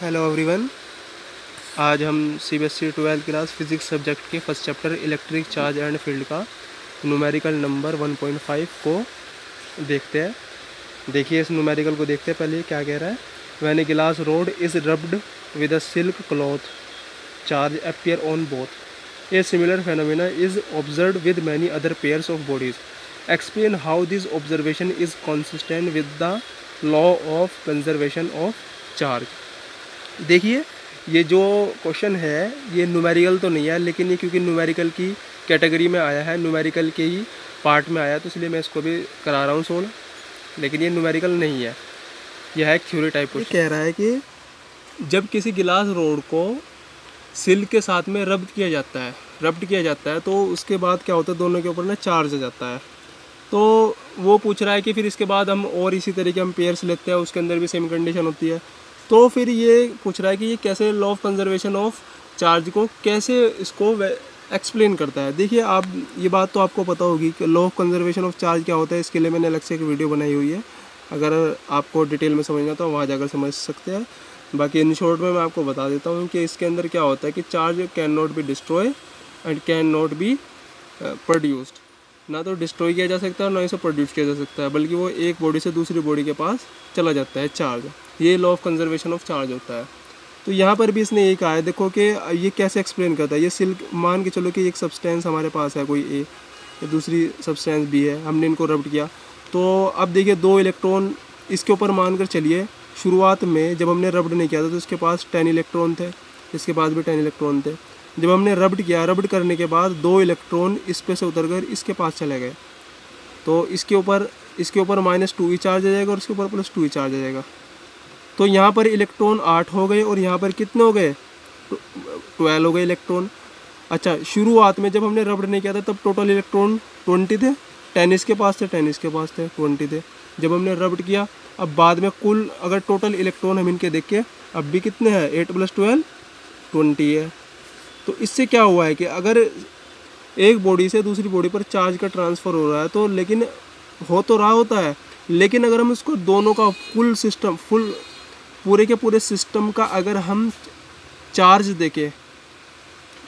Hello everyone. आज हम CBSE 12th class physics subject के first chapter electric charge and field का numerical number 1.5 को देखते हैं। देखिए इस न्यूमेरिकल को देखते हैं। पहले ये क्या कह रहा है। व्हेन ए गिलास road is rubbed with a silk cloth charge appear on both a similar phenomena is observed with many other pairs of bodies. Explain how this observation is consistent with the law of conservation of charge. देखिए ये जो question है ये numerical तो नहीं है, लेकिन ये क्योंकि न्यूमेरिकल की कैटेगरी में आया है, न्यूमेरिकल के ही पार्ट में आया, तो इसलिए मैं इसको भी करा रहा हूँ सोल्व। लेकिन ये न्यूमेरिकल नहीं है, यह है थ्योरी टाइप क्वेश्चन। कह रहा है कि जब किसी गिलास रोड को सिल्क के साथ में रब्ड किया जाता है तो उसके बाद क्या होता है, दोनों के ऊपर ना चार्ज आ जाता है। तो वो पूछ रहा है कि फिर इसके बाद हम और इसी तरीके हम पेयर्स लेते हैं, उसके अंदर भी सेम कंडीशन होती है। तो फिर ये पूछ रहा है कि ये कैसे law of conservation of charge को कैसे इसको एक्सप्लेन करता है। देखिए आप ये बात तो आपको पता होगी कि law of conservation of charge क्या होता है। इसके लिए मैंने अलग से एक वीडियो बनाई हुई है, अगर आपको डिटेल में समझना तो वहाँ जाकर समझ सकते हैं। बाकी इन शॉर्ट में मैं आपको बता देता हूँ कि इसके अंदर क्या होता है कि charge can not be destroy and can not be produced. ना तो डिस्ट्रॉय किया जा सकता है ना इसे प्रोड्यूस किया जा सकता है, बल्कि वो एक बॉडी से दूसरी बॉडी के पास चला जाता है चार्ज। ये law of conservation of charge होता है। तो यहाँ पर भी इसने यही कहा है। देखो कि ये कैसे एक्सप्लेन करता है। ये सिल्क मान के चलो कि एक सब्सटेंस हमारे पास है, कोई ए, दूसरी सब्सटेंस बी है, हमने इनको रब्ड किया। तो अब देखिए दो इलेक्ट्रॉन इसके ऊपर मान कर चलिए, शुरुआत में जब हमने रब्ड नहीं किया था तो इसके पास 10 इलेक्ट्रॉन थे, इसके पास भी 10 इलेक्ट्रॉन थे। जब हमने रब्ड किया, रब्ड करने के बाद दो इलेक्ट्रॉन इस पे से उतर कर इसके पास चले गए, तो इसके ऊपर -2 चार्ज आ जाएगा और इसके ऊपर +2 चार्ज आ जाएगा। तो यहाँ पर इलेक्ट्रॉन 8 हो गए और यहाँ पर कितने हो गए, 12 हो गए इलेक्ट्रॉन। अच्छा, शुरुआत में जब हमने रब्ड नहीं किया था तब टोटल इलेक्ट्रॉन 20 थे, 10 इसके पास थे, 10 इसके पास थे, 20 थे। जब हमने रब्ड किया, अब बाद में कुल अगर टोटल इलेक्ट्रॉन हम इनके देख के अब भी कितने हैं, 8 + 12 20 है। तो इससे क्या हुआ है कि अगर एक बॉडी से दूसरी बॉडी पर चार्ज का ट्रांसफ़र हो रहा है तो लेकिन हो तो रहा होता है, लेकिन अगर हम इसको दोनों का फुल सिस्टम पूरे के पूरे सिस्टम का अगर हम चार्ज देखें,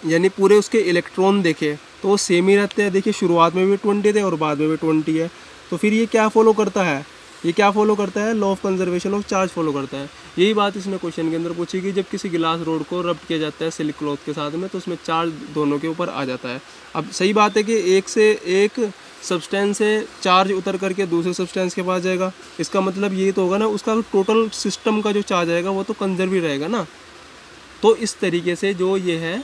यानी पूरे उसके इलेक्ट्रॉन देखें, तो वो सेम ही रहते हैं। देखिए शुरुआत में भी 20 थे और बाद में भी 20 है। तो फिर ये क्या फॉलो करता है, law of conservation of charge follow करता है। यही बात इसने क्वेश्चन के अंदर पूछी कि जब किसी गिलास रोड को रब्ड किया जाता है सिल्क क्लॉथ के साथ में तो उसमें चार्ज दोनों के ऊपर आ जाता है। अब सही बात है कि एक से एक सब्सटेंस से चार्ज उतर करके दूसरे सब्सटेंस के पास जाएगा, इसका मतलब ये तो होगा ना उसका टोटल सिस्टम का जो चार्ज आएगा वो तो कंजर्व ही रहेगा ना। तो इस तरीके से जो ये है,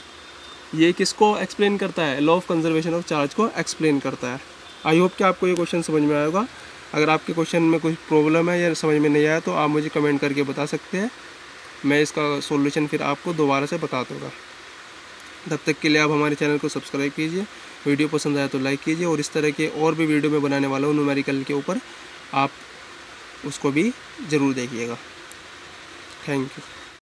ये किसको एक्सप्लेन करता है, law of conservation of charge को एक्सप्लेन करता है। आई होप कि आपको ये क्वेश्चन समझ में आएगा। अगर आपके क्वेश्चन में कोई प्रॉब्लम है या समझ में नहीं आया तो आप मुझे कमेंट करके बता सकते हैं, मैं इसका सॉल्यूशन फिर आपको दोबारा से बता दूँगा। तब तक के लिए आप हमारे चैनल को सब्सक्राइब कीजिए, वीडियो पसंद आया तो लाइक कीजिए, और इस तरह के और भी वीडियो मैं बनाने वाला हूँ न्यूमेरिकल के ऊपर, आप उसको भी ज़रूर देखिएगा। Thank you.